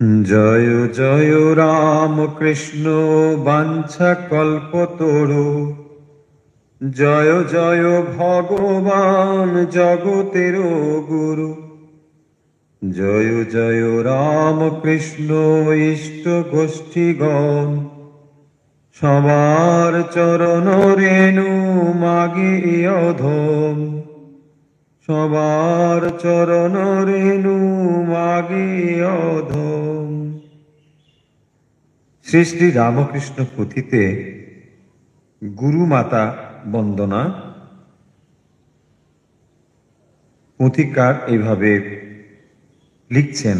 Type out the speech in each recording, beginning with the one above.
জয় জয় রাম কৃষ্ণ বাঞ্ছা কল্পতরু। জয় জয় ভগবান জগতের গুরু। জয় জয় রাম কৃষ্ণ ইষ্ট গোষ্ঠীগণ। সবার চরণ রেণু মাগে অধম। সবার চরণ রেণু মাগে অধম। শ্রী শ্রী রামকৃষ্ণ পুঁথিতে গুরু মাতা বন্দনা পুঁথিকার এইভাবে লিখছেন।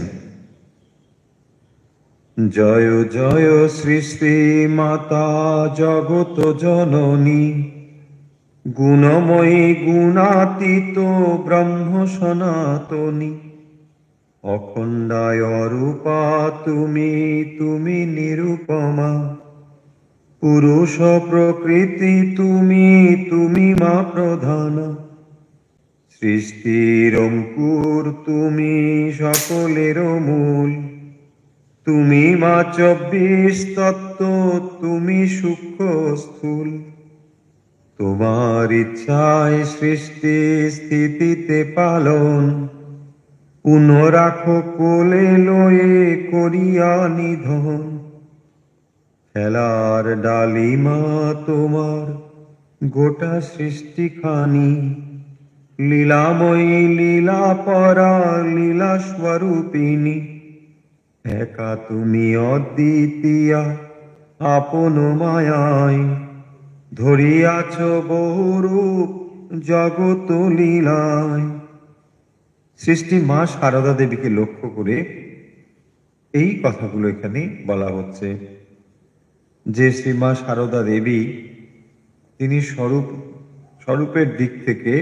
জয় জয় শ্রী শ্রী মাতা জগত জননী। গুণময়ী গুণাতীত ব্রহ্ম সনাতনী। অখণ্ডায় অরূপা তুমি তুমি নিরূপমা। পুরুষ প্রকৃতি তুমি তুমি মা প্রধান। সৃষ্টির অঙ্কুর তুমি সকলের মূল। তুমি মা 24 তত্ত্ব তুমি সূক্ষ্ম স্থূল। তোমার ইচ্ছায় সৃষ্টি স্থিতিতে পালন। পুনরাখো কোলে লয়ে করিয়া নিধন। খেলার ডালিমা তোমার গোটা সৃষ্টিখানি। লীলাময়ী লীলা পরা লীলা স্বরূপিণী। একা তুমি অদ্বিতীয়া আপন মায়ায়। ধরিয়াছ বহুরূপ জগত লীলায়। সৃষ্টি মা সারদা দেবীকে লক্ষ্য করে এই কথাগুলো এখানে বলা হচ্ছে যে শ্রীমা সারদা দেবী তিনি স্বরূপের দিক থেকে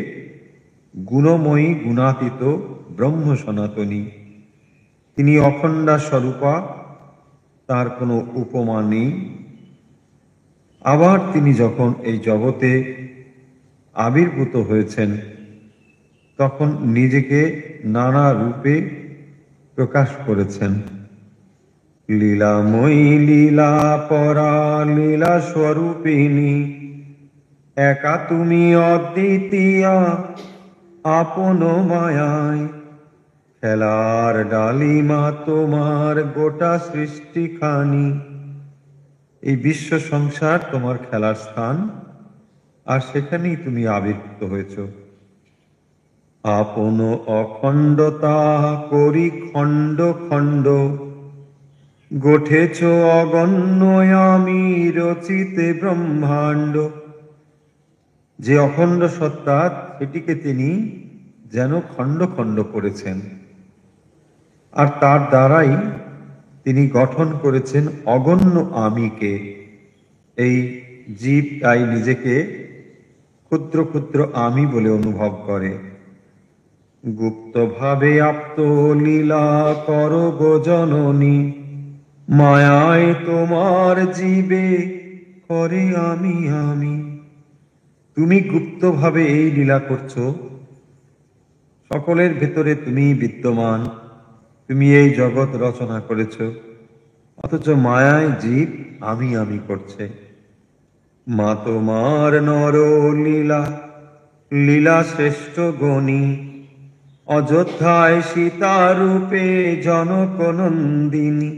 গুণময়ী গুণাতীত ব্রহ্ম সনাতনী। তিনি অখণ্ডা স্বরূপা, তার কোনো উপমা নেই। আবার তিনি যখন এই জগতে আবির্ভূত হয়েছেন তখন নিজেকে নানা রূপে প্রকাশ করেছেন। লীলাময়ী লীলা পরা লীলা স্বরূপিণী। একা তুমি অদ্বিতীয়া আপন মায়ায়। খেলার ডালিমা তোমার গোটা সৃষ্টিখানি। এই বিশ্ব সংসার তোমার খেলার স্থান, আর সেখানেই তুমি আবির্ভূত হয়েছ। আপন অখণ্ডতা করি খণ্ড খণ্ড। গঠেছ অগণ্য আমি রচিতে ব্রহ্মাণ্ড। যে অখণ্ড সত্তা সেটিকে তিনি যেন খণ্ড খণ্ড করেছেন, আর তার দ্বারাই তিনি গঠন করেছেন অগণ্য আমিকে। এই জীব তাই নিজেকে ক্ষুদ্র ক্ষুদ্র আমি বলে অনুভব করে। গুপ্তভাবে আপ্ত লীলা কর গো জননী। মায়ায় তোমার জীবে করে আমি আমি। তুমি গুপ্তভাবে এই লীলা করছো। সকলের ভেতরে তুমি বিদ্যমান। তুমি এই জগৎ রচনা করেছ, অথচ মায়ায় জীব আমি আমি করছে। মা তোমার নর লীলা লীলা শ্রেষ্ঠ গণী। অযোধ্যায় সীতা রূপে জনক নন্দিনী।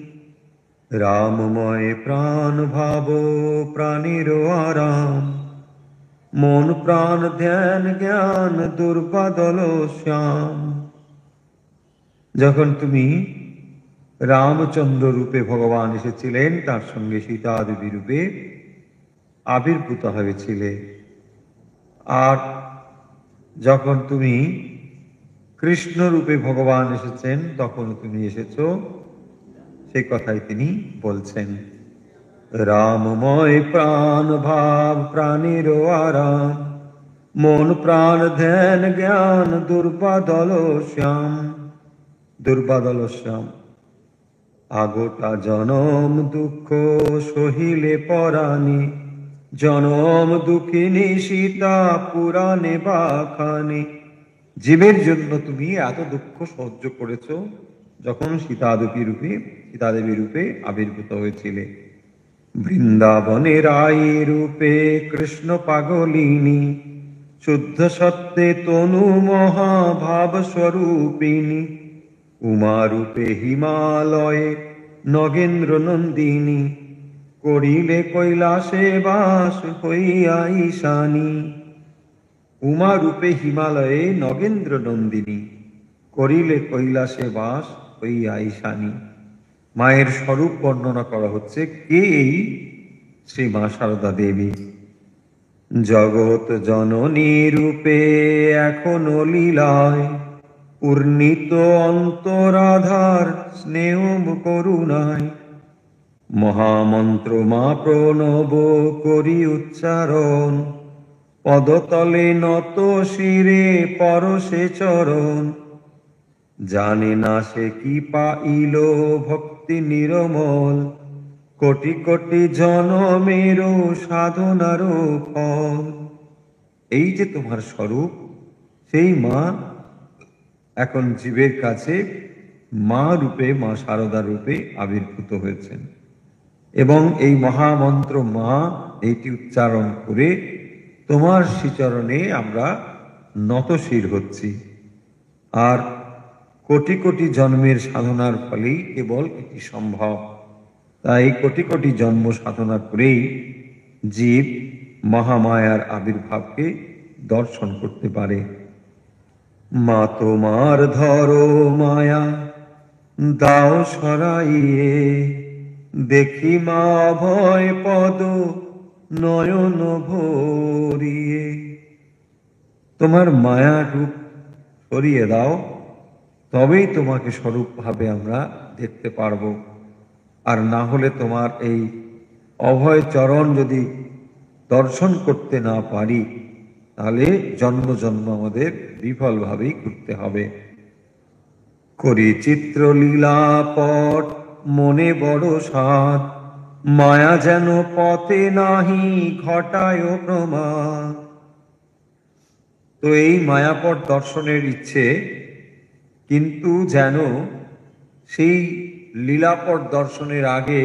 রামময় প্রাণ ভাব প্রাণীর আরাম। মন প্রাণ ধ্যান জ্ঞান দুর্বাদল শ্যাম। যখন তুমি রামচন্দ্র রূপে ভগবান এসেছিলেন, তার সঙ্গে সীতা দেবী রূপে আবির্ভূত হয়েছিলে। আর যখন তুমি কৃষ্ণ রূপে ভগবান এসেছেন, তখন তুমি এসেছ, সেই কথাই তিনি বলছেন। রামময় প্রাণ ভাব প্রাণীর আরাম। মন প্রাণ ধ্যান জ্ঞান দুর্বাদল শ্যাম। দুর্বাদল শ্যাম। আগোটা জনম দুঃখ সহিলে পরাণে। জনম দুঃখিনী সীতা পুরাণে বাখানে। জীবের জন্য তুমি এত দুঃখ সহ্য করেছ, যখন সীতাদেবী রূপে আবির্ভূত হয়েছিলে। বৃন্দাবনে রাই রূপে কৃষ্ণ পাগলিনী, শুদ্ধ সত্যে তনু মহাভাব স্বরূপিণী, উমা রূপে হিমালয়ে নগেন্দ্র নন্দিনী, করিলে কৈলাসে বাস হইয়া ঈশানী। উমা রূপে হিমালয়ে নগেন্দ্র নন্দিনী, করিলে কৈলাসে বাস হইয়া ঈশানী। মায়ের স্বরূপ বর্ণনা করা হচ্ছে। কে এই শ্রী মা সারদা দেবী? জগৎ জননী রূপে এখনো লীলায়, পূর্ণিত অন্তরাধার স্নেহ করুণায়, মহামন্ত্র মা প্রণব করি উচ্চারণ, পদতলে নত শিরে পরশে চরণ। জানে না সে কি পাইল ভক্তি নিরমল, কোটি কোটি জনমের সাধনার ফল। এই যে তোমার স্বরূপ, সেই মা এখন জীবের কাছে মা রূপে, মা সারদা রূপে আবির্ভূত হয়েছেন। এবং এই মহামন্ত্র মা, এইটি উচ্চারণ করে তোমার শ্রীচরণে আমরা নতশির হচ্ছি। আর কোটি কোটি জন্মের সাধনার ফলেই কেবল এটি সম্ভব। তাই কোটি কোটি জন্ম সাধনা করেই জীব মহামায়ার আবির্ভাবকে দর্শন করতে পারে। মা তোমার ধরো মায়া দাও সরাইয়ে, দেখি মা ভয় পদ নয়ন ভরিয়ে। তোমার মায়া রূপ সরিয়ে দাও, তবেই তোমাকে স্বরূপ ভাবে আমরা দেখতে পারব। আর না হলে তোমার এই অভয় চরণ যদি দর্শন করতে না পারি, তাহলে জন্ম জন্ম আমাদের বিফলভাবেই করতে হবে। করি চিত্রলীলা পট মনে বড় সাধ, মায়া যেন পথে নাহি ঘটায় প্রমাদ। তো এই মায়াপট দর্শনের ইচ্ছে, কিন্তু যেন সেই লীলাপট দর্শনের আগে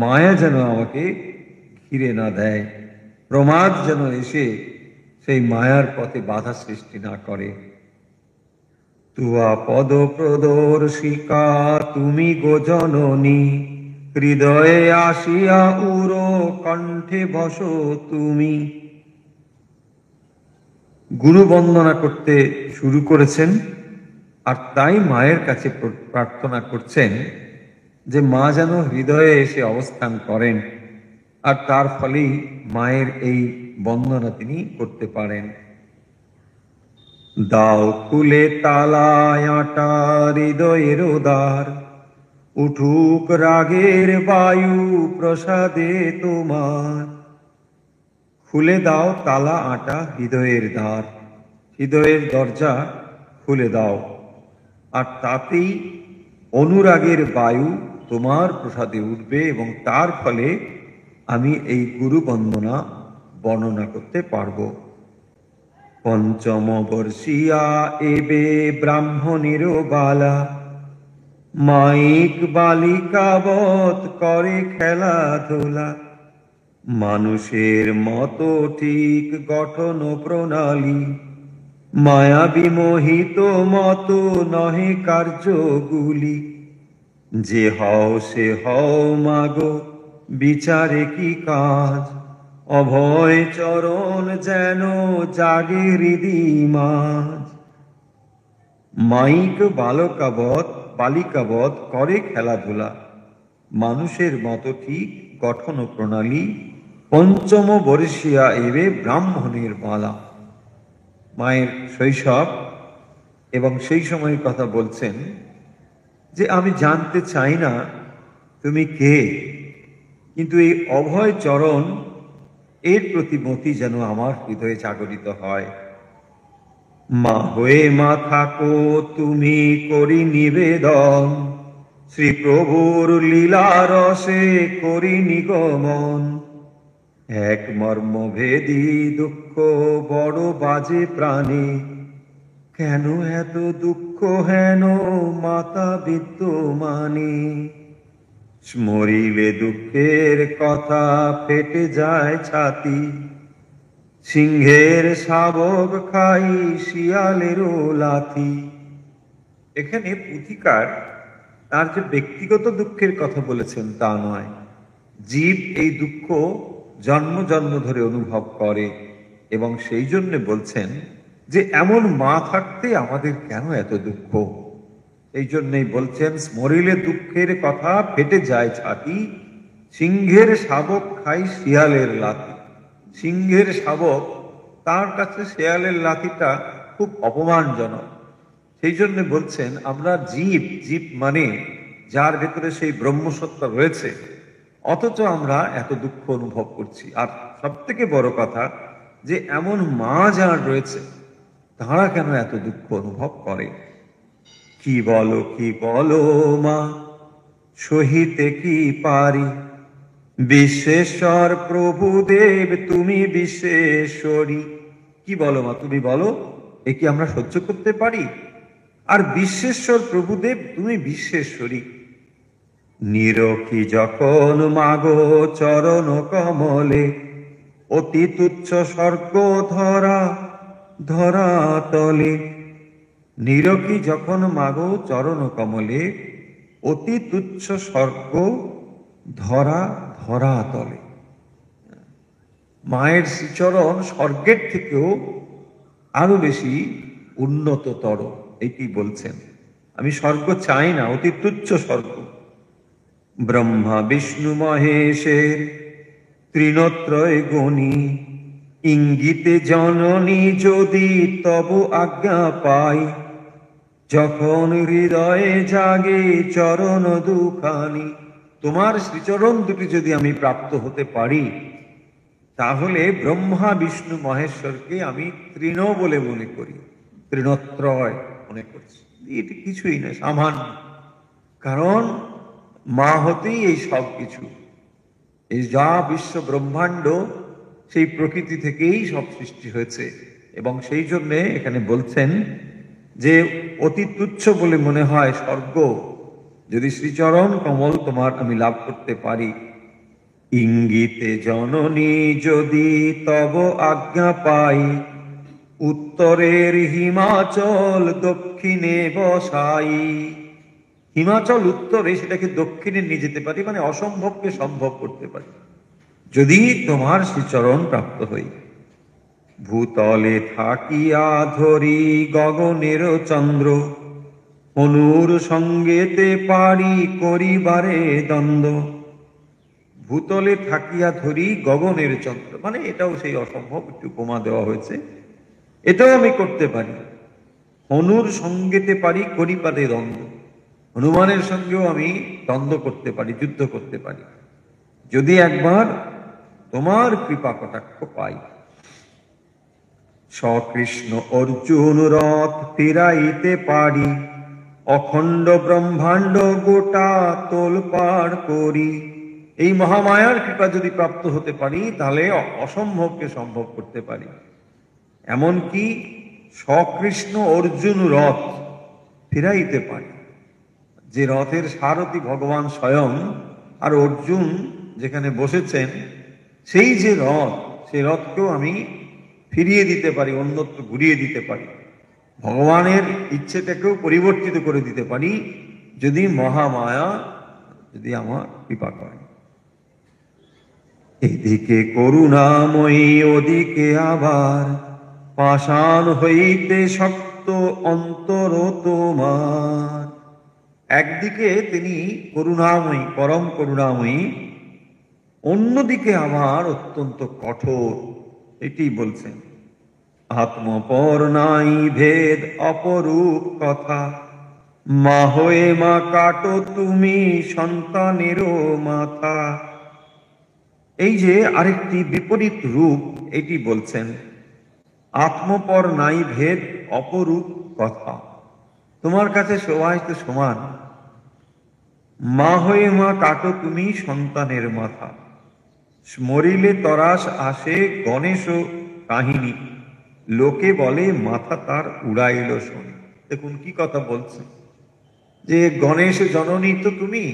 মায়া যেন আমাকে ঘিরে না দেয়, প্রমাদ যেন এসে সেই মায়ার পথে বাধা সৃষ্টি না করে। তুয়া পদ প্রদর্শিকা তুমি গো জননী, হৃদয়ে আসিয়া উরো কণ্ঠে বসো তুমি। গুরু বন্দনা করতে শুরু করেছেন, আর তাই মায়ের কাছে প্রার্থনা করছেন যে মা যেন হৃদয়ে এসে অবস্থান করেন, আর তার ফলেই মায়ের এই বন্দনা তিনি করতে পারেন। দাও খুলে তালায় আটা হৃদয়ের দ্বার, উঠুক রাগের বায়ু প্রসাদে তোমার। খুলে দাও তালা আটা হৃদয়ের দ্বার, হৃদয়ের দরজা খুলে দাও, আর তাতেই অনুরাগের বায়ু তোমার প্রসাদে উঠবে, এবং তার ফলে আমি এই গুরু বন্দনা বর্ণনা করতে পারব। পঞ্চম বর্ষিয়া এবে ব্রাহ্মণের বালা, মাইক বালিকাবৎ করে খেলাধুলা। মানুষের মতো ঠিক গঠন প্রণালী, মায়া বিমোহিত মতো নহে কার্যগুলি। যে হও সে হও মাগো, বিচারে কি কাজ, অভয় চরণ যেন জাগে হৃদি মাঝ। মাইক বালিকাবৎ করে খেলাধুলা, মানুষের মতো ঠিক গঠন প্রণালী। পঞ্চম বর্ষিয়া এবে ব্রাহ্মণের বালা। মায়ের শৈশব এবং সেই সময়ের কথা বলছেন যে আমি জানতে চাই না তুমি কে, কিন্তু এই অভয় চরণ এর প্রতি মতি যেন আমার হৃদয়ে জাগরিত হয়। মা হয়ে মা থাকো তুমি করি নিবেদন, শ্রী প্রভুর লীলা রসে করি নিগমন। এক মর্মভেদী দুঃখ বড় বাজে প্রাণে, কেন এত দুঃখ হেন মাতা বিদ্যমানে, স্মরিলে দুঃখের কথা ফেটে যায় ছাতি, সিংহের শাবক খাই শিয়ালেরও লাথি। এখানে পুথিকার তার যে ব্যক্তিগত দুঃখের কথা বলেছেন তা নয়, জীব এই দুঃখ জন্ম জন্ম ধরে অনুভব করে এবং সেই জন্য বলছেন যে এমন মা থাকতে আমাদের কেন এত দুঃখ। এই জন্যই বলছেন স্মরিলে দুঃখের কথা ফেটে যায় ছাতি, সিংহের শাবক খাই শিয়ালের লাথি। সিংহের শাবক, তার কাছে শিয়ালের লাথিটা খুব অপমানজনক। সেই জন্য বলছেন আমরা জীব, জীব মানে যার ভেতরে সেই ব্রহ্মসত্তা রয়েছে, অথচ আমরা এত দুঃখ অনুভব করছি। আর সব থেকে বড় কথা যে এমন মা যার রয়েছে তারা কেন এত দুঃখ অনুভব করে। কি বলো মা, সহিতে কি পারি, বিশ্বেশ্বর প্রভুদেব তুমি বিশ্বেশ্বরী। কি বলো মা, তুমি বলো, এ কি আমরা সহ্য করতে পারি? আর বিশ্বেশ্বর প্রভুদেব তুমি বিশ্বেশ্বরী। নিরখি যখন মাগো চরণ কমলে, অতি তুচ্ছ স্বর্গ ধরা ধরা তলে। নিরখি যখন মাগো চরণ কমলে, অতি তুচ্ছ স্বর্গ ধরা ধরা তলে। মায়ের শ্রীচরণ স্বর্গের থেকেও আরো বেশি উন্নততর, এটি বলছেন। আমি স্বর্গ চাই না, অতি তুচ্ছ স্বর্গ। ব্রহ্মা বিষ্ণু মহেশের ত্রিনত্রয় গণি, ইঙ্গিতে জননী যদি তব আজ্ঞা পাই, যখন হৃদয়ে জাগে চরণ দুখানি। তোমার শ্রীচরণ দুটি যদি আমি প্রাপ্ত হতে পারি, তাহলে ব্রহ্মা বিষ্ণু মহেশ্বরকে আমি তৃণ বলে মনে করি, তৃণত্রয় মনে করছি। এটি কিছুই না, সামান্য। কারণ মা হতেই এই সব কিছু, এই যা বিশ্ব ব্রহ্মাণ্ড, সেই প্রকৃতি থেকেই সব সৃষ্টি হয়েছে। এবং সেই জন্যে এখানে বলছেন যে অতি তুচ্ছ বলে মনে হয় স্বর্গ, যদি শ্রীচরণ কমল তোমার আমি লাভ করতে পারি। ইঙ্গিতে জননী যদি তব আজ্ঞা পাই, উত্তরের হিমাচল দক্ষিণে বসাই। হিমাচল উত্তরে, সেটাকে দক্ষিণে নিয়ে যেতে পারি, মানে অসম্ভবকে সম্ভব করতে পারি যদি তোমার শ্রীচরণ প্রাপ্ত হই। ভূতলে থাকিয়া ধরি গগনের চন্দ্র, অনুর সঙ্গেতে পারি করিবারে দ্বন্দ্ব। ভূতলে থাকিয়া ধরি গগনের চন্দ্র, মানে এটাও সেই অসম্ভব, একটু উপমা দেওয়া হয়েছে। এটাও আমি করতে পারি। হনুর সঙ্গেতে পারি করিবারে দ্বন্দ্ব, হনুমানের সঙ্গেও আমি দ্বন্দ্ব করতে পারি, যুদ্ধ করতে পারি, যদি একবার তোমার কৃপা কটাক্ষ পাই। সকৃষ্ণ অর্জুন রথ ফিরাইতে পারি, অখণ্ড ব্রহ্মাণ্ড গোটা তোলপাড় করি। এই মহামায়ার কৃপা যদি প্রাপ্ত হতে পারি, তাহলে অসম্ভবকে সম্ভব করতে পারি। এমনকি সকৃষ্ণ অর্জুন রথ ফিরাইতে পারি, যে রথের সারথি ভগবান স্বয়ং, আর অর্জুন যেখানে বসেছেন, সেই যে রথ, সেই রথকেও আমি ফিরিয়ে দিতে পারি, অন্যত্র ঘুরিয়ে দিতে পারি। ভগবানের ইচ্ছেটাকেও পরিবর্তিত করে দিতে পারি, যদি মহামায়া যদি আমার কৃপা করে। এদিকে করুণাময়ী, ওদিকে আবার পাষাণ হইতে শক্ত অন্তর তোমার। একদিকে তিনি করুণাময়ী, পরম করুণাময়ী, অন্যদিকে আবার অত্যন্ত কঠোর, এটি বলছেন। আত্মপর নাই ভেদ অপরূপ কথা, মা হয়ে মা কাটো তুমি সন্তানেরও মাথা। এই যে আরেকটি বিপরীত রূপ, এটি বলছেন। আত্মপর নাই ভেদ অপরূপ কথা, তোমার কাছে সবাই তো সমান। মা হয়ে মা কাটো তুমি সন্তানের মাথা, স্মরিলে তরাস আসে গণেশ কাহিনী। লোকে বলে মাথা তার উড়াইল শনি। দেখুন কি কথা বলছে, যে গণেশ জননী তো তুমি,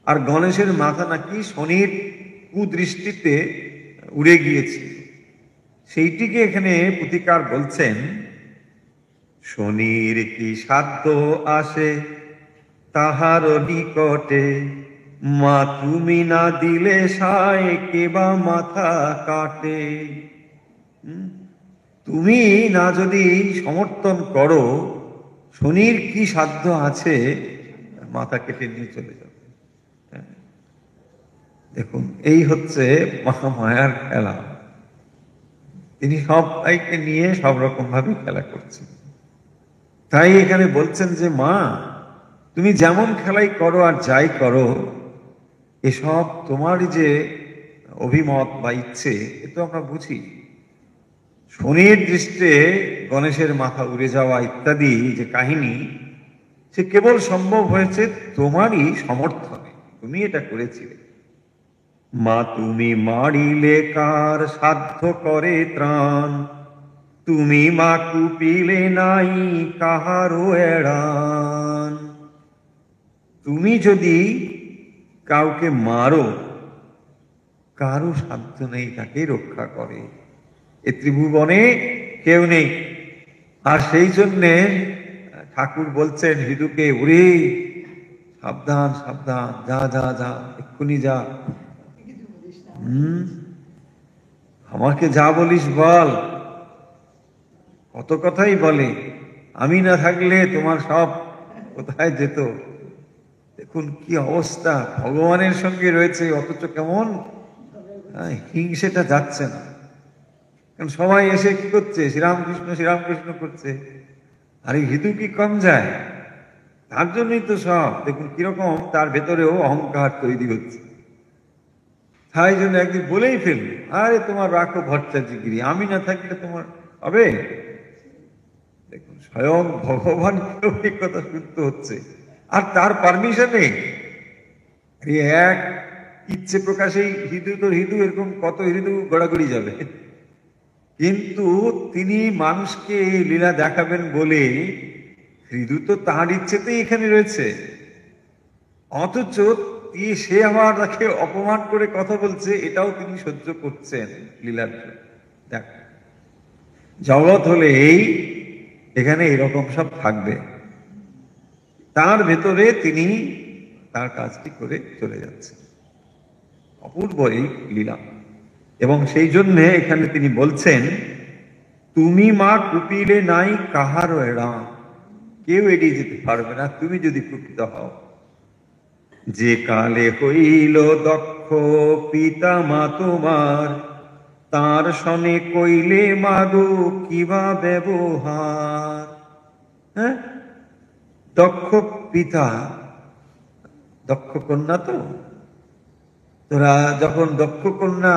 আর গণেশের মাথা নাকি শনির কুদৃষ্টিতে উড়ে গিয়েছে। সেইটিকে এখানে পুথিকার বলছেন, শনির কি সাধ্য আসে তাহার নিকটে, মা তুমি না দিলে সায় কেবা মাথা কাটে। তুমি না যদি সমর্থন করো, শনির কি সাধ্য আছে মাথা কেটে নিয়ে চলে যাবে। দেখুন এই হচ্ছে মহামায়ার খেলা। তিনি সবাইকে নিয়ে সব রকম ভাবে খেলা করছেন। তাই এখানে বলছেন যে মা তুমি যেমন খেলাই করো আর যাই করো, এসব তোমার যে অভিমত বা ইচ্ছে এ তো আমরা বুঝি। শনির দৃষ্টে গণেশের মাথা উড়ে যাওয়া ইত্যাদি যে কাহিনী, সে কেবল সম্ভব হয়েছে তোমারই সমর্থনে, তুমি এটা করেছিলে। মা তুমি মারিলে কার সাধ্য করে ত্রাণ, তুমি মা কুপিলে নাই কাহারও এড়ান। তুমি যদি কাউকে মারো, কারো সাধ্য নেই তাকে রক্ষা করে, এ ত্রিভুবনে কেউ নেই। আর সেই জন্যে ঠাকুর বলছেন হিঁদুকে, ওরে সাবধান সাবধান, যা যা যা, এক্ষুনি যা, আমাকে যা বলিস বল। কত কথাই বলে, আমি না থাকলে তোমার সব কোথায় যেত। দেখুন কি অবস্থা, ভগবানের সঙ্গে রয়েছে অথচ কেমন হিংসেটা যাচ্ছে না। কারণ সবাই এসে কি করছে, শ্রীরামকৃষ্ণ শ্রীরামকৃষ্ণ করছে, আর এই হিঁদু কি কম যায়? তার জন্যই তো সব। দেখুন কিরকম তার ভেতরেও অহংকার তৈরি হচ্ছে। তাই জন্য একদিন বলেই ফেলবে, আরে তোমার রাখো ভট্টাচার্যগিরি, আমি না থাকলে তোমার হবে। দেখুন স্বয়ং ভগবান কেউ এই কথা শুনতে হচ্ছে, আর তার পারমিশনে। এক ইচ্ছে প্রকাশেই হিঁদু তো হিঁদু, এরকম কত হিঁদু গড়াগড়ি যাবে। কিন্তু তিনি মানুষকে এই লীলা দেখাবেন বলে হিঁদু তো তাঁর ইচ্ছেতেই এখানে রয়েছে, অথচ সে আবার তাকে অপমান করে কথা বলছে, এটাও তিনি সহ্য করছেন লীলার। দেখ জগৎ হলে এই, এখানে এরকম সব থাকবে, তার ভেতরে তিনি তার কাজটি করে চলে যাচ্ছেন। অপূর্ব এই লীলা। এবং সেই জন্যে এখানে তিনি বলছেন, তুমি মা কুপিলে নাই কাহারও এড়া, কেউ এড়িয়ে যেতে পারবে না তুমি যদি কুপিত হও। যে কালে হইল দক্ষ পিতা মা তোমার, তার সনে কইলে মাগো কিবা ব্যবহার। হ্যাঁ, দক্ষ পিতা, দক্ষ কন্যা তো, তোরা যখন দক্ষ কন্যা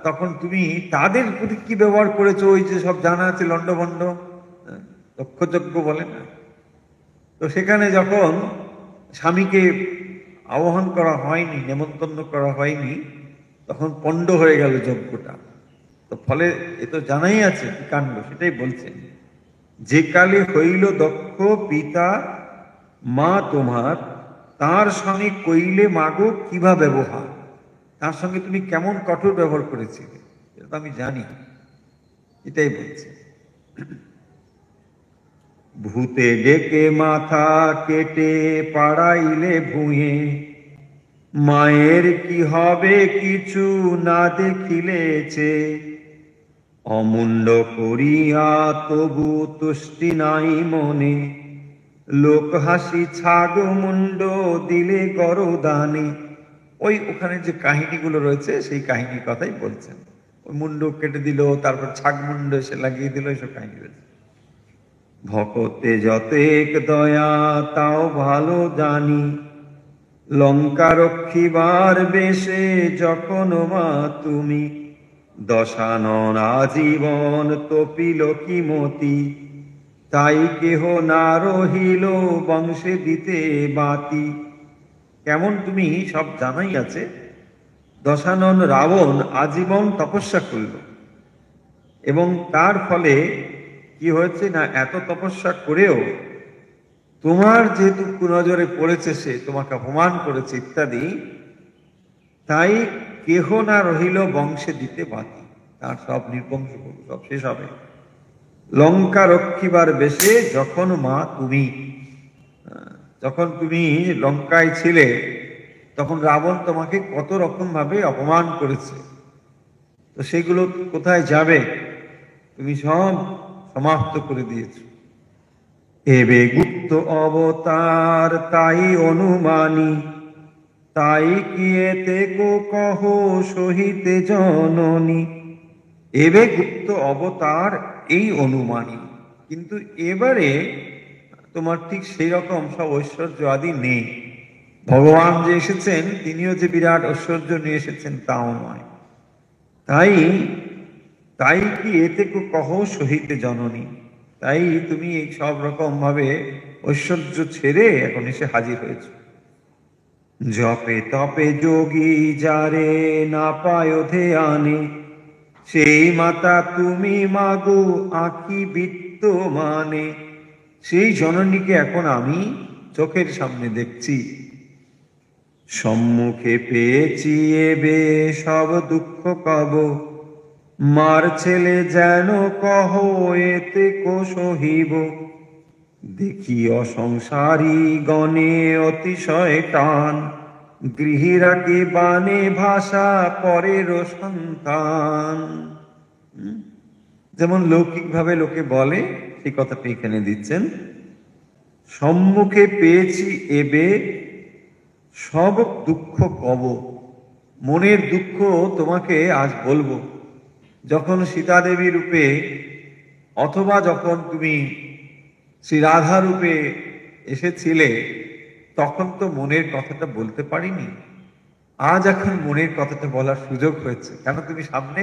তখন তুমি তাদের প্রতি কি ব্যবহার করেছো, ওই যে সব জানা আছে লন্ডভন্ড দক্ষযজ্ঞ বলে না, তো সেখানে যখন স্বামীকে আহ্বান করা হয়নি, নেমন্তন্ন করা হয়নি, তখন পণ্ড হয়ে গেল যজ্ঞটা। তো ফলে এ তো জানাই আছে কি কাণ্ড, সেটাই বলছেন। যে কালে হইল দক্ষ পিতা মা তোমার, তার সঙ্গে কইলে মাগো কিবা ব্যবহার, তার সঙ্গে তুমি কেমন কঠোর ব্যবহার করেছিলে এটা তো আমি জানি, এটাই বলছে। ভূতে ডেকে মাথা কেটে পাড়াইলে ভুঁয়ে, মায়ের কি হবে কিছু না দেখিলেছে, অমুণ্ড করিয়া তবু তুষ্টি নাই মনে, লোক হাসি ছাগ মুন্ড দিলে গরদানে। ওই ওখানে যে কাহিনীগুলো রয়েছে সেই কাহিনীর কথাই বলছেন। ওই মুন্ড কেটে দিল, তারপর ছাগ মুন্ড এসে লাগিয়ে দিল, এইসব কাহিনী রয়েছে। ভকতে যতেক দয়া তাও ভালো জানি, লঙ্কা রক্ষিবার বেশে যখন মা তুমি, দশানন আজীবন তপিল কি মতি, তাই কেহ না রহিল বংশে দিতে বাতি। কেমন তুমি সব জানাই আছে, দশানন রাবণ আজীবন তপস্যা করল, এবং তার ফলে কি হয়েছে না, এত তপস্যা করেও তোমার যেহেতু কুনজরে পড়েছে, সে তোমাকে অপমান করেছে ইত্যাদি, তাই কেহ না রহিল বংশে দিতে বাতি, তার সব নির্বংশ করবে, সব শেষ হবে। লঙ্কা রক্ষিবার বেশে যখন মা তুমি, যখন তুমি লঙ্কায় ছিলে তখন রাবণ তোমাকে কত রকম ভাবে অপমান করেছে, তো সেগুলো কোথায় যাবে, তুমি সব সমাপ্ত করে দিয়েছ। এবে গুপ্ত অবতার তাই অনুমানী, তাই কি এতে কো কহ সহিতে জননী। এবে গুপ্ত অবতার এই অনুমানী, কিন্তু এবারে তোমার ঠিক সেই রকম সব ঐশ্বর্য আদি নেই। ভগবান যে এসেছেন তিনিও যে বিরাট ঐশ্বর্য নিয়ে এসেছেন তাও নয়। তাই তাই কি এতে কো কহ সহিতে জননী, তাই তুমি এই সব রকম ভাবে ঐশ্বর্য ছেড়ে এখন এসে হাজির হয়েছ। জপে তপে যোগী যারে না পায় ধ্যানে, সেই মাতা তুমি মাগো আঁকি বিদ্যমানে। সেই জননীকে এখন আমি চোখের সামনে দেখছি। সম্মুখে পেয়েছি এবে সব দুঃখ কব, মার ছেলে যেন কহ এতে কো সহিব। দেখি অসংসারী গণে অতিশয় টান, গৃহীরা কে বানে ভাষা পরের সন্তান। যেমন লৌকিক ভাবে লোকে বলে সেই কথাটা এখানে দিচ্ছেন। সম্মুখে পেয়েছি এবে সব দুঃখ কব, মনের দুঃখ তোমাকে আজ বলবো। যখন সীতা দেবী রূপে অথবা যখন তুমি শ্রী রাধা রূপে এসেছিলে তখন তো মনের কথাটা বলতে পারিনি, আজ এখন মনের কথাটা বলার সুযোগ হয়েছে, কেন তুমি সামনে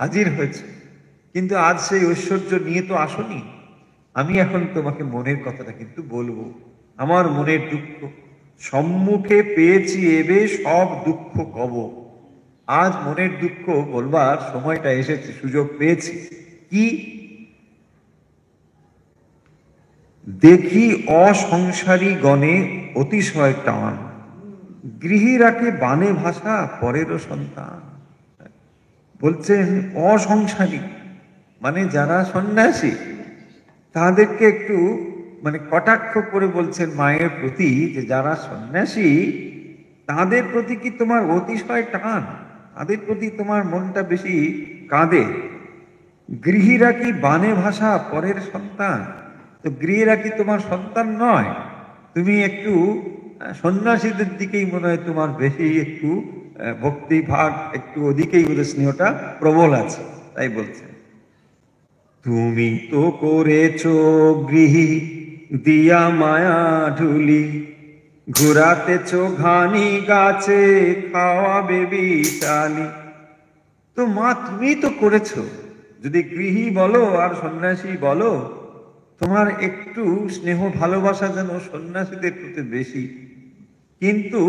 হাজির হয়েছে। কিন্তু আজ সেই ঐশ্বর্য নিয়ে তো আসনি, আমি এখন তোমাকে মনের কথাটা কিন্তু বলবো, আমার মনের দুঃখ। সম্মুখে পেয়েছি এবে সব দুঃখ কব, আজ মনের দুঃখ বলবার সময়টা এসেছে, সুযোগ পেয়েছি। কি? দেখি অসংসারী গণে অতিশয় টান, গৃহীরাকে বানে ভাষা পরেরও সন্তান। বলছেন অসংসারী মানে যারা সন্ন্যাসী তাদেরকে একটু মানে কটাক্ষ করে বলছেন মায়ের প্রতি, যে যারা সন্ন্যাসী তাদের প্রতি কি তোমার অতিশয় টান, তাদের প্রতি তোমার মনটা বেশি কাঁদে। গৃহীরা কি বানে ভাষা পরের সন্তান, তো গৃহীরা কি তোমার সন্তান নয়? তুমি একটু সন্ন্যাসীদের দিকেই মনে হয় তোমার বেশি একটু ভক্তি ভাগ একটু ওদিকেই বোধ স্নেহটা প্রবল আছে, তাই বলছে। তুমি তো করেছ গৃহী দিয়া মায়া ঢুলি, ঘুরাতেছ ঘানি গাছে খাওয়াবে বিচালি। তো মা তুমি তো করেছো, যদি গৃহী বলো আর সন্ন্যাসী বলো, তোমার একটু স্নেহ ভালোবাসা যেন সন্ন্যাসীদের প্রতি বেশি, কিন্তু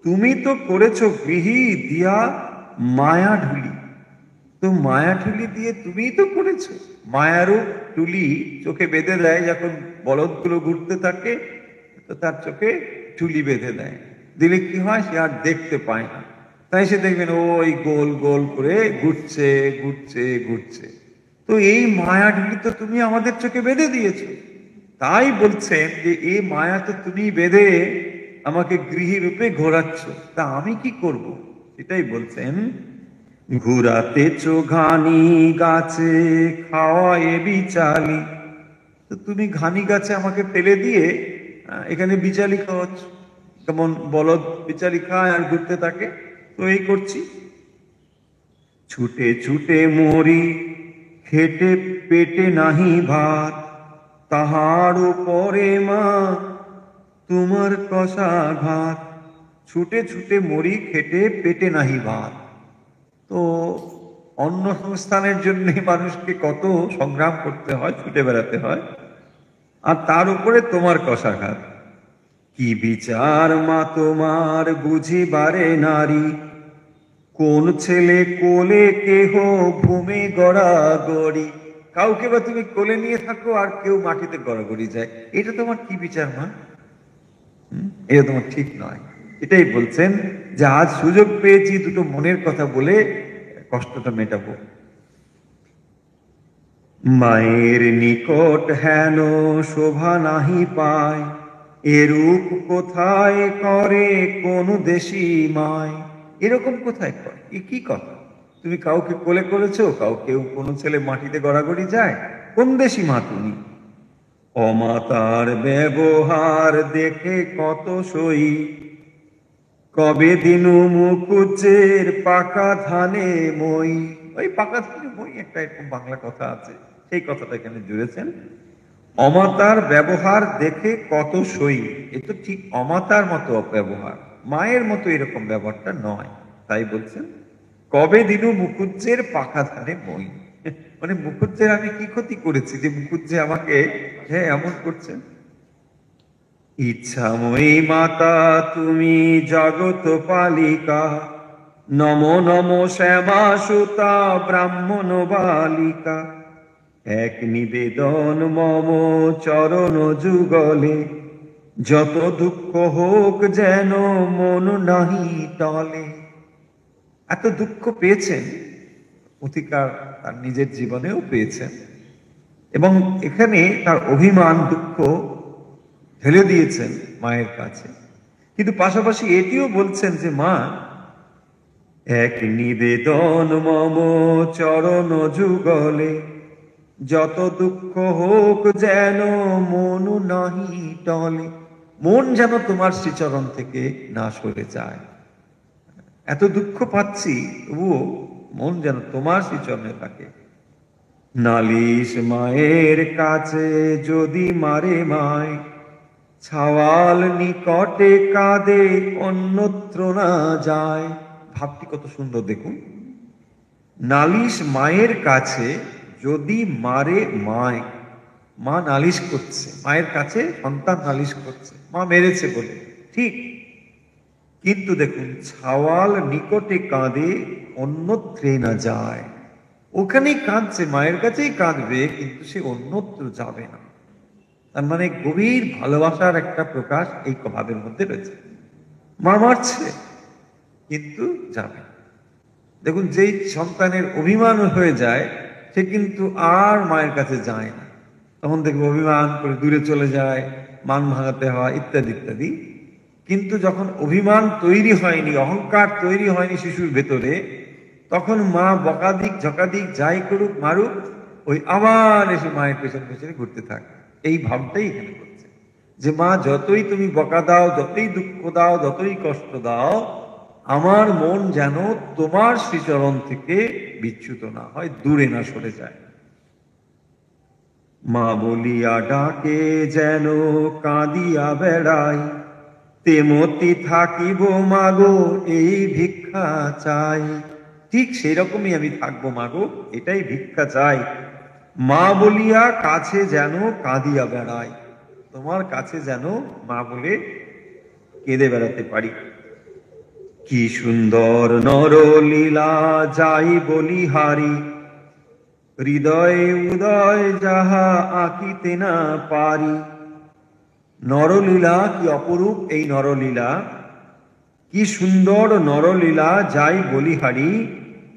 তুমি তো করেছো গৃহী দিয়া মায়া ঢুলি। তো মায়া ঠুলি দিয়ে তুমিই তো করেছো, মায়ারও টুলি চোখে বেঁধে দেয়, যখন বলদগুলো ঘুরতে থাকে তো তার চোখে টুলি বেঁধে দেয়, দিলে কি হয় সে আর দেখতে পায় না, তাই সে দেখবেন ওই গোল গোল করে ঘুরছে ঘুরছে ঘুরছে। তো এই মায়া ঢুলি তো তুমি আমাদের চোখে বেঁধে দিয়েছো, তাই বলছেন যে এই মায়া তো তুমি বেঁধে আমাকে গৃহী রূপে ঘোরাচ্ছ, তা আমি কি করব? সেটাই বলছেন। ঘুরাতেছ ঘানি গাছে খাওয়ায়ে বিচালি, তো তুমি ঘানি গাছে আমাকে ফেলে দিয়ে এখানে বিচালি খাওয়াচ্ছ, কেমন বলদ বিচালি খায় আর ঘুরতে থাকে, তো এই করছি। ছুটে ছুটে মরি খেটে পেটে নাহি ভাত, তাহার উপরে মা তোমার কষা ঘাত। ছুটে ছুটে মরি খেটে পেটে নাহি ভাত, তো অন্ন সংস্থানের জন্য মানুষকে কত সংগ্রাম করতে হয়, ছুটে বেড়াতে হয়, আর তার উপরে তোমার কষাঘাত। কি বিচার মা তোমার বুঝিবারে নারী, কোন ছেলে কোলে কেহ ভূমি গড়াগড়ি, কাউকে বা তুমি কোলে নিয়ে থাকো আর কেউ মাটিতে গড়াগড়ি যায়, এটা তোমার কি বিচার মা? এটা তোমার ঠিক নয়। এটাই বলছেন যে আজ সুযোগ পেয়েছি দুটো মনের কথা বলে কষ্টটা মেটাবো। মায়ের নিকট হেন শোভা নাহি পায়, এরূপ কোথায় করে কোন দেশি মায়। এরকম কোথায় করে? এ কি কথা? তুমি কাউকে কোলে করেছো, কাউকে কোনো ছেলে মাটিতে গড়াগড়ি যায়? কোন দেশি মা তুমি? অমাতার ব্যবহার দেখে কত সই, কবে দিনু মুকুজ্জের পাকা ধানে মই। ওই পাকা ধানে মই একটা এরকম বাংলা কথা আছে, সেই কথাটা এখানে জুড়েছেন। অমাতার ব্যবহার দেখে কত সই, এ তো ঠিক অমাতার মতো ব্যবহার, মায়ের মতো এরকম ব্যবহারটা নয়। তাই বলছেন কবে দিনু মুকুজ্জের পাকা ধানে মই। মানে মুকুজ্জের আমি কি ক্ষতি করেছি যে মুকুজ্জে আমাকে হ্যাঁ এমন করছেন? ইচ্ছাময়ী মাতা তুমি জগত পালিকা, নম নম শ্যামা সুতা ব্রাহ্মণ বালিকা। এক নিবেদন মম চরণ যুগলে, যত দুঃখ হোক যেন মন নাহি টলে। এত দুঃখ পেয়েছেন, অধিকার তার নিজের জীবনেও পেয়েছেন, এবং এখানে তার অভিমান দুঃখ ঢেলে দিয়েছেন মায়ের কাছে। কিন্তু পাশাপাশি এটিও বলছেন যে মা, এক নিবেদন মম চরণ যুগলে, যত দুঃখ হোক যেন মন নাহি টলে। মন যেন তোমার শ্রীচরণ থেকে না সরে যায়। এত দুঃখ পাচ্ছি তবুও মন যেন তোমার শ্রীচরণে থাকে। নালিশ মায়ের কাছে যদি মারে মায়, ছাওয়াল নিকটে কাঁদে অন্যত্র না যায়। ভাবটি কত সুন্দর দেখুন। নালিশ মায়ের কাছে যদি মারে মায়, মা নালিশ করছে মায়ের কাছে, সন্তান নালিশ করছে মা মেরেছে বলে, ঠিক। কিন্তু দেখুন, ছাওয়াল নিকটে কাঁদে অন্যত্রে না যায়। ওখানেই কাঁদছে, মায়ের কাছেই কাঁদবে, কিন্তু সে অন্যত্র যাবে না। তার মানে গভীর ভালোবাসার একটা প্রকাশ এই ভাবের মধ্যে রয়েছে। মা মারছে কিন্তু যাবে। দেখুন, যেই সন্তানের অভিমান হয়ে যায় সে কিন্তু আর মায়ের কাছে যায় না, তখন দেখবে অভিমান করে দূরে চলে যায়, মান ভাঙাতে হয় ইত্যাদি ইত্যাদি। কিন্তু যখন অভিমান তৈরি হয়নি, অহংকার তৈরি হয়নি শিশুর ভেতরে, তখন মা বকাদিক ঝকাদিক যাই করুক মারুক, ওই আবার এসে মায়ের পেছনে পেছনে ঘুরতে থাকে। এই ভাবটাই এখানে করছে যে মা, যতই তুমি বকা দাও, যতই দুঃখ দাও, যতই কষ্ট দাও, আমার মন যেন তোমার শ্রীচরণ থেকে বিচ্যুত না হয়, দূরে না সরে যায়। মা বলিয়া ডাকে যেন কাঁদিয়া বেড়াই, তেমতি থাকিব মাগো এই ভিক্ষা চাই। ঠিক সেই রকমই আমি থাকবো মাগো, এটাই ভিক্ষা চাই। মা বলিয়া কাছে যেন কাঁদিয়া বেড়াই, তোমার কাছে যেন মা বলে কেঁদে বেড়াতে পারি। কি সুন্দর নরলীলা যাই বলিহারি, হৃদয়ে উদয় যাহা আঁকিতে না পারি। নরলীলা কি অপরূপ এই নরলীলা, কি সুন্দর নরলীলা যাই বলিহারি,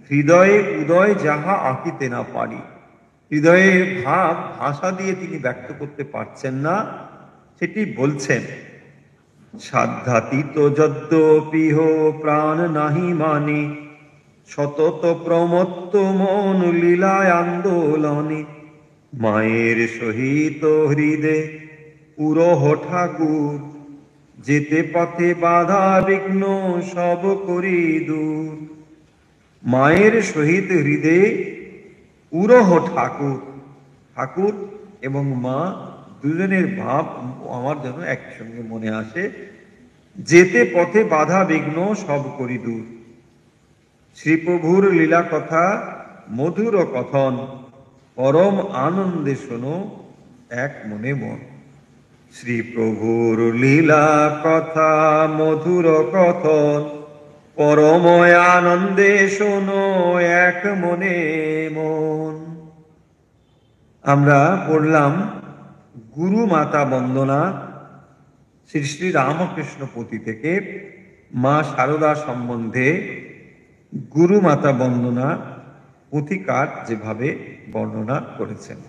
হৃদয়ে উদয় যাহা আঁকিতে না পারি। হৃদয়ে ভাব ভাষা দিয়ে তিনি ব্যক্ত করতে পারছেন না, সেটি বলছেন। সাধ্যাতীত যদ্যপিহ প্রাণ নাহি মানে, সতত প্রমত্ত মন লীলায় আন্দোলনে। মায়ের সহিত হৃদে উরহ ঠাকুর, যেতে পথে বাধা বিঘ্ন সব করি দূর। মায়ের সহিত হৃদে উরহ ঠাকুর, ঠাকুর এবং মা দুজনের ভাব আমার যেন একসঙ্গে মনে আসে। যেতে পথে বাধা বিঘ্ন সব করি দূর। শ্রীপ্রভুর লীলা কথা মধুর কথন, পরম আনন্দে শোনো এক মনে মন। শ্রীপ্রভুর লীলা কথা মধুর কথন, পরময় আনন্দে শোনো এক মনে মন। আমরা পড়লাম গুরু মাতা বন্দনা শ্রী শ্রী রামকৃষ্ণ পুঁথি থেকে মা শারদা সম্বন্ধে গুরু মাতা বন্দনা পুঁথিকার যেভাবে বর্ণনা করেছেন।